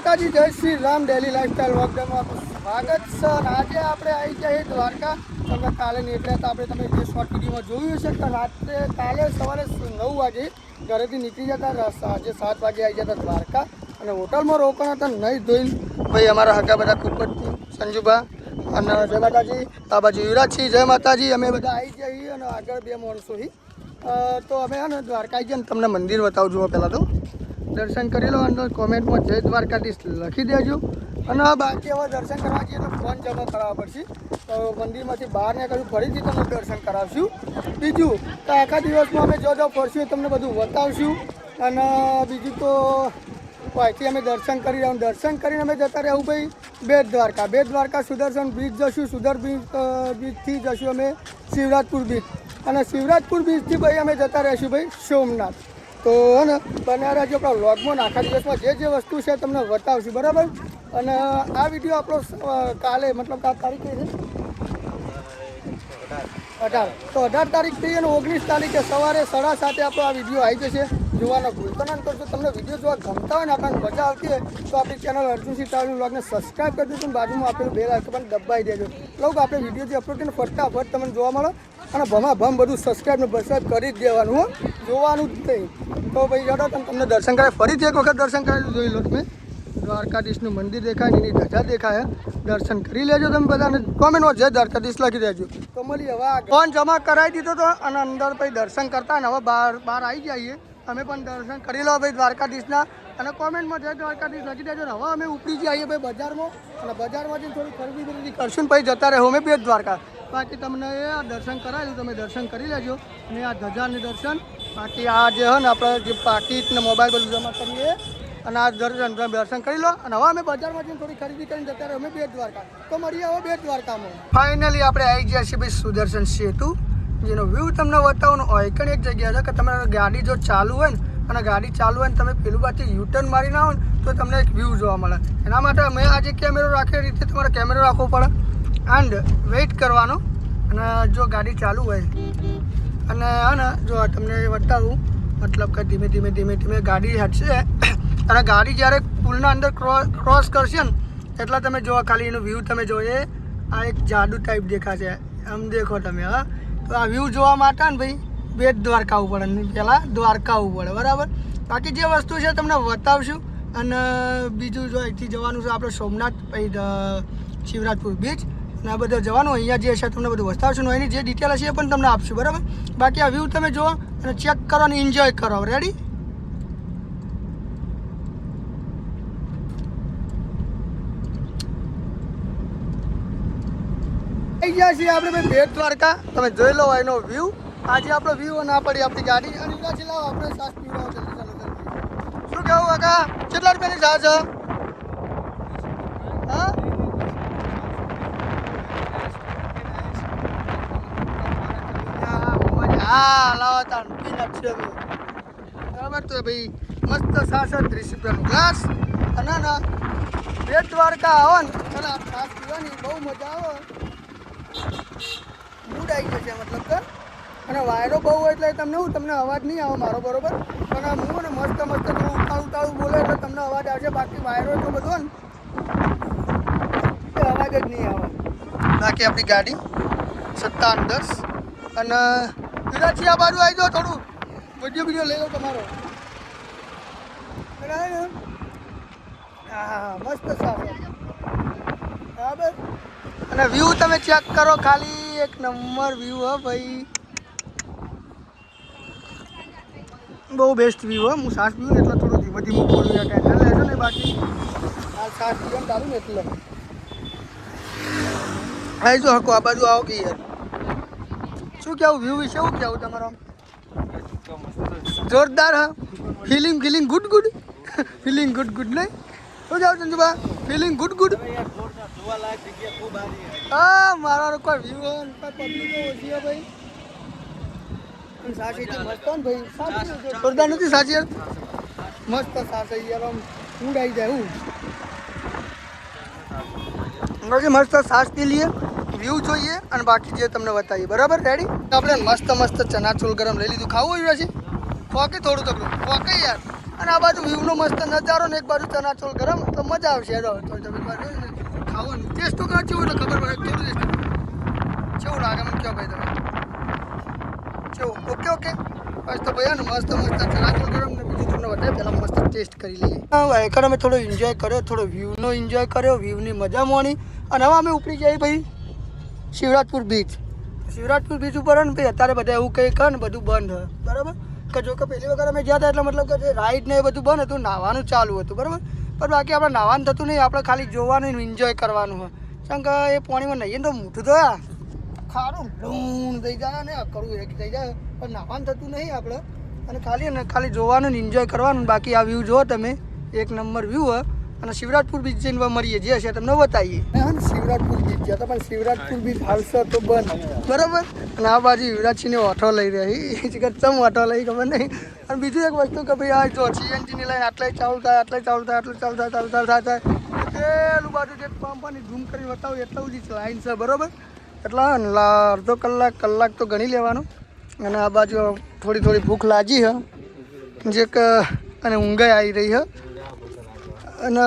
માતાજી, જય Shri Ram. Daily lifestyle વોકમાં આપનું સ્વાગત છે. આજે આપણે આવી જઈએ દ્વારકા. તમે કાલે નીકળ્યા હતા, આપણે તમે જે શોર્ટ વિડીયોમાં જોયું છે કે રાત્રે કાલે સવારે 9 વાગે ઘરેથી નીકળી જતા, સાંજે 7 વાગે આવી જતા દ્વારકા અને હોટલમાં રોકાણ હતા. નહીં ધોઈને ભાઈ અમારા હગા બધા કુપત સંજુભા અને જય માતાજી, આ બાજુ યુવરાજસિંહ, જય માતાજી. અમે બધા આવી જઈએ અને આગળ 2 માણસો તો અમે હે ને દ્વારકા આવી જઈએ. તમને મંદિર બતાવું જુઓ. પહેલાં તો દર્શન કરી લો અને કોમેન્ટમાં જય દ્વારકાધીશ લખી દેજો. અને બાકી હવે દર્શન કરવા જઈએ તો ફોન જમા કરાવવા પડશે. તો મંદિરમાંથી બહાર નીકળ્યું, ફરીથી તમને દર્શન કરાવશું. બીજું તો આખા દિવસમાં અમે જો ફરશું તમને બધું બતાવશું. અને બીજું તો અહીંથી અમે દર્શન કરી રહ્યા. દર્શન કરીને અમે જતા રહેવું ભાઈ બેટ દ્વારકા. બેટ દ્વારકા સુદર્શન બ્રિજ જશું. બ્રિજથી જશું અમે શિવરાજપુર બીચ. અને શિવરાજપુર બીચથી ભાઈ અમે જતા રહીશું ભાઈ સોમનાથ. તો હે ને બન્યા રહેજો આપણા વ્લોગમાં. આખા દિવસમાં જે વસ્તુ છે તમને બતાવશું, બરાબર. અને આ વિડીયો આપણો કાલે મતલબ કે આ તારીખ કઈ છે 18. તો 18 તારીખથી અને 19 તારીખે સવારે 7:30 આપણો આ વિડીયો આવી જશે. જોવાનો ભૂલતો ના કરશો. તમને વિડીયો જોવા ગમતા હોય ને, આપણને મજા આવતી હોય તો આપણી ચેનલ અર્જુનસિંહ ટ્રાવેલિંગ વ્લોગને સબસ્ક્રાઈબ કરી દેજો. બાજુમાં આપેલું બેલ આઇકન પણ દબાવી દેજો. લોકો આપણે વિડીયો જે અપલોડ કરીને ફટાફટ તમને જોવા મળે. અને ભમ બધું સબસ્ક્રાઈબ કરી જ દેવાનું, જોવાનું જ નહીં. તો ભાઈ જાડો તમને દર્શન કરાય. ફરીથી એક વખત દર્શન કરાવી જોઈ લો. તમે દ્વારકાધીશનું મંદિર દેખાય, એની ધજા દેખાય. દર્શન કરી લેજો તમે બધાને. કોમેન્ટમાં જય દ્વારકાધીશ લખી દેજો. તો મળીએ. હવે ફોન જમા કરાવી દીધો તો અને અંદર પછી દર્શન કરતા ને હવે બહાર આવી જઈએ. અમે પણ દર્શન કરી લો ભાઈ દ્વારકાધીશના. અને કોમેન્ટમાં જય દ્વારકાધીશ લખી દેજો. ને હવે અમે ઉપડી જઈએ ભાઈ બજારમાં. અને બજારમાં જઈને થોડી ખરીદી કરશું ને પછી જતા રહે અમે બેટ દ્વારકા. બાકી તમને આ દર્શન કરાવ્યું, તમે દર્શન કરી લેજો. અને આ ધજાને દર્શન. બાકી આ જે હોય ને આપણે જે પાકીટ ને મોબાઈલ બધું જમા કરીએ અને આ દર્શન કરી લો. અને હવે અમે બજારમાં જઈને થોડી ખરીદી કરીને જતા રહે અમે બેટ દ્વારકા. તો મળીએ હવે બેટ દ્વારકામાં. ફાઇનલી આપણે આવી ગયા છીએ ભાઈ સુદર્શન સેતુ, જેનો વ્યૂ તમને બતાવવાનો હોય. એક જગ્યા છે કે તમારે ગાડી જો ચાલુ હોય ને અને ગાડી ચાલુ હોય ને તમે પેલું બાજુ યુટર્ન મારી ના હોય ને તો તમને એક વ્યૂ જોવા મળે. એના માટે અમે આજે કેમેરો રાખેલી રીતે તમારે કેમેરો રાખવો પડે એન્ડ વેઇટ કરવાનો. અને જો ગાડી ચાલુ હોય અને હે ને જો તમને બતાવું, મતલબ કે ધીમે ધીમે ગાડી હટશે. અને ગાડી જ્યારે પુલના અંદર ક્રોસ કરશે ને એટલે તમે જો ખાલી એનું વ્યૂ તમે જોઈએ. આ એક જાદુ ટાઈપ દેખાશે, આમ દેખો તમે. હા, તો આ વ્યૂ જોવા માટે ને ભાઈ બેટ દ્વારકા આવવું પડે. પહેલાં દ્વારકા આવવું પડે, બરાબર. બાકી જે વસ્તુ છે તમને બતાવશું. અને બીજું જો અહીંથી જવાનું છે આપણે સોમનાથ, પછી શિવરાજપુર બીચ અને આ બધા જવાનું. અહીંયા જે છે તમને બધું બતાવશું. એની જે ડિટેલ હશે એ પણ તમને આપશું, બરાબર. બાકી આ વ્યૂ તમે જુઓ અને ચેક કરો અને એન્જોય કરો. રેડી? આવી ગયા છીએ આપણે ભાઈ બેટ દ્વારકા. તમે જોઈ લો એનો વ્યૂ. આજે આપણો વ્યૂ ના પડી આપણી ગાડી. અને લાવો આપણે સાસ પીવડાવો જલ્દી. શું કહેવું કાકા, કેટલા રૂપિયાની સાસ છે? હા, હા લાવો તાર પીનટ છે બરાબર. તો ભાઈ મસ્ત સાસ 30 રૂપિયાનું ગ્લાસ. અને ના બેટ દ્વારકા આવો ને એટલે સાસ પીવાની બહુ મજા આવે. મૂડ આવી જશે મતલબ કે. અને વાયરો બહુ હોય એટલે તમને અવાજ નહીં આવે મારો, બરોબર. પણ હું ને મસ્ત ઉતાળું બોલે એટલે તમને અવાજ આવશે. બાકી વાયરો એટલો બધો ને એ અવાજ જ નહીં આવે. બાકી આપણી ગાડી 5710. અને વિરાજી આ બાજુ આવી જાઓ, થોડું વિડીયો લઈ લો તમારો. હા, મસ્ત સારું, બરાબર. અને વ્યૂ તમે ચેક કરો, ખાલી એક નંબર વ્યૂ હો ભાઈ. બહુ બેસ્ટ વ્યૂ હો. હું સાસ પીવું ને એટલે થોડું ધીમે બોલું ટેન્શન લેજો ને. બાકી આ સાસ પીવાનું ચાલુ ને એટલે આવી જો હકો આ બાજુ આવો કે યાર. શું કહેવું વ્યૂ વિશે? શું કહેવું તમારો? જોરદાર. હા, ફિલિંગ ગુડ ફિલિંગ ગુડ નહીં? શું જાવ સંજુભા? Feeling good. હા, મારો કોઈ વ્યૂ હોય પબ્લિક ઓછી હોય ભાઈ. સાચી મસ્ત ને ભાઈ, સાચી જોરદાર નથી? સાચી યાર, મસ્ત સાચી યાર. આમ ફૂડ આવી જાય હું મસ્ત સાસ પી લઈએ, વ્યૂ જોઈએ અને બાકી જે તમને બતાવીએ, બરાબર. રેડી? આપણે મસ્ત ચનાચૂર ગરમ લઈ લીધું. ખાવું હોય છે? ખોકે થોડું તકડું ખોકે યાર. અને આ બાજુ વ્યૂનો મસ્ત નજારો ને એક બાજુ ચનાચોળ ગરમ તો મજા આવશે. તો તમે ખાવાનું ટેસ્ટ તો કાં કેવું એટલે ખબર પડે થોડું કેવું લાગે મને કહો ભાઈ તમે કેવું? ઓકે ઓકે બસ તો ભાઈ ને મસ્ત ચનાચોળ ગરમ ને બીજું તમને વધારે પહેલાં મસ્ત ટેસ્ટ કરી લઈએ. હા એકવાર અમે થોડો એન્જોય કર્યો, થોડો વ્યૂનો એન્જોય કર્યો, વ્યૂની મજા માણી અને હવે અમે ઉપડી જઈએ ભાઈ શિવરાજપુર બીચ. શિવરાજપુર બીચ ઉપર ને ભાઈ અત્યારે બધા એવું કંઈ કરે ને બધું બંધ હોય બરાબર. કે જો કે પહેલી વખત અમે ગયા હતા એટલે મતલબ કે જે રાઈડ ને એ બધું બંધ હતું, નાહવાનું ચાલુ હતું બરાબર. પણ બાકી આપણે નાહવાનું થતું નહીં, આપણે ખાલી જોવાનું એન્જોય કરવાનું હોય. કારણ કે એ પાણીમાં નહીએ તો મોઢું ધોયા ખારું લૂણ થઈ જાય ને કરું એક થઈ જાય, પણ નાહવાનું થતું નહીં આપણે. અને ખાલી જોવાનું ને એન્જોય કરવાનું. બાકી આ વ્યૂ જુઓ તમે, એક નંબર વ્યૂ હોય. અને શિવરાજપુર બીચ જઈને મળીએ જે હશે તમને બતાવીએ. શિવરાજપુર બીચ ગયા હતા પણ શિવરાજપુર બીચ હાલશે તો બંધ બરાબર. અને આ બાજુ યુવરાજસિંહને ઓઠો લઈ રહી ચમ ઓઠો લઈ ખબર નહીં. અને બીજું એક વસ્તુ કે ભાઈ આ જો સીએનજીની લાઈન આટલે ચાલુ થાય પેલું બાજુ જે પંપની ઝૂમ કરી બતાવું એટલું જ લાઈન છે બરાબર. એટલે અડધો કલાક તો ગણી લેવાનું. અને આ બાજુ થોડી ભૂખ લાગી છે જે કે અને ઊંઘાઈ આવી રહી છે. અને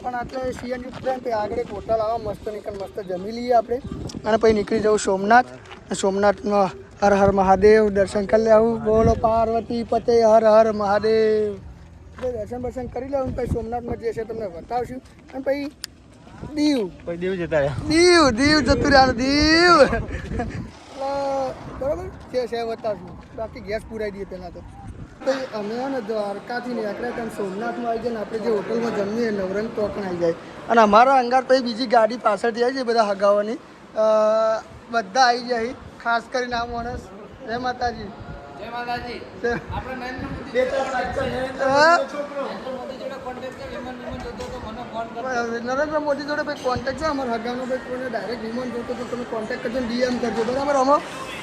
પણ આટલે સીએનજી ટ્રેન પછી આગળ એક હોટલ આવે મસ્ત મસ્ત જમી લઈએ આપણે. અને પછી નીકળી જવું સોમનાથ. સોમનાથમાં હર હર મહાદેવ દર્શન કરી લેવું. બોલો પાર્વતી પતે હર હર મહાદેવ. દર્શન કરી લેવું. પછી સોમનાથમાં જે છે તમને બતાવશું. અને પછી દીવ જતું રહ્યું દીવ બરાબર જે છે બતાવશું. બાકી ગેસ પુરાઈ દઈએ પહેલાં તો. ભાઈ અમે ને દ્વારકાથી નીકળ્યા ત્યાં સોમનાથમાં આવી જાય ને આપણે જે હોટલમાં જમીએ નવરંગ ટોકન આવી જાય. અને અમારા અંગાર પછી બીજી ગાડી પાછળથી આવી જાય બધા હગાવાની બધા આવી જાય. ખાસ કરીને આ માણસ જય માતાજી નરેન્દ્ર મોદી જોડે ભાઈ કોન્ટેક્ટ છે અમારા હગાનો. ભાઈ કોઈને ડાયરેક્ટ વિમાન જોતો તો તમે કોન્ટેક્ટ કરજો, ડીએમ કરજો બરાબર. અમે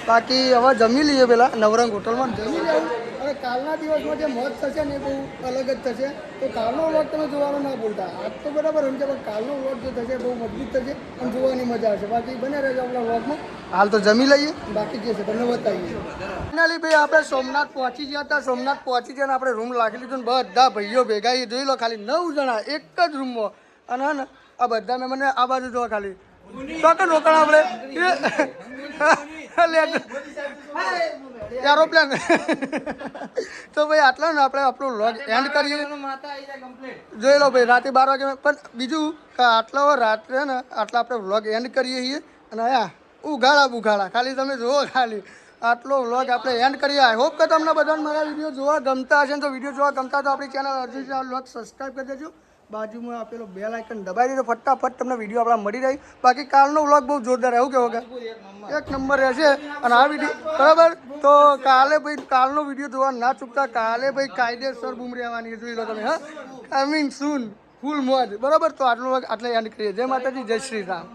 બાકી હવે જમી લઈએ પેલા નવરંગ હોટલમાં જમી લેવું. અને કાલના દિવસમાં જે મોજ થશે ને એ બહુ અલગ જ થશે. તો કાલનો વ્લોગ તમે જોવાનો ના ભૂલતા. આજ તો બરાબર સમજે પણ કાલનો વ્લોગ જે થશે બહુ મજબૂત થશે અને જોવાની મજા આવશે. બાકી બને રહેજો આપણા વ્લોગમાં. હાલ તો જમી લઈએ, બાકી જે છે તમને બતાવીએ. ફાઇનલી ભાઈ આપણે સોમનાથ પહોંચી ગયા હતા. સોમનાથ પહોંચી ગયા આપણે રૂમ લાગી લીધું ને બધા ભાઈઓ ભેગા જોઈ લો ખાલી 9 જણા એક જ રૂમમાં. અને હા ને આ બધા મેં મને આ બાજુ જોવા ખાલી ચોકન રોકાણ આપણે એરોપ્લેન. તો ભાઈ આટલા ને આપણે આપણો વ્લોગ એન્ડ કરીએ. જોઈ લો ભાઈ રાતે 12 વાગે. પણ બીજું કે આટલા રાત્રે ને આટલા આપણે વ્લોગ એન્ડ કરીએ છીએ. અને હા ઉઘાડા ખાલી તમે જુઓ ખાલી આટલો વ્લોગ આપણે એન્ડ કરીએ. આઈ હોપ કે તમને બધાને મારા વિડીયો જોવા ગમતા હશે. તો વિડીયો જોવા ગમતા તો આપણી ચેનલ અર્જુન વ્લોગ સબસ્ક્રાઈબ કરી દેજો. બાજુમાં આપેલો બેલ આઇકન દબાવી દેજો. ફટાફટ તમને વિડીયો આપણા મળી રહી. બાકી કાલનો વ્લોગ બહુ જોરદાર એવું કેવો કે એક નંબર રહેશે. અને આ વિડીયો બરાબર. તો કાલે ભાઈ કાલનો વિડીયો જોવા ના ચૂકતા. કાલે ભાઈ કાયદેસર બૂમ રહેવાની જોઈ લો તમે. હા કમિંગ સૂન ફૂલ મોજ બરાબર. તો આટલું આટલે એન્ડ કરીએ. જય માતાજી, જય શ્રી રામ.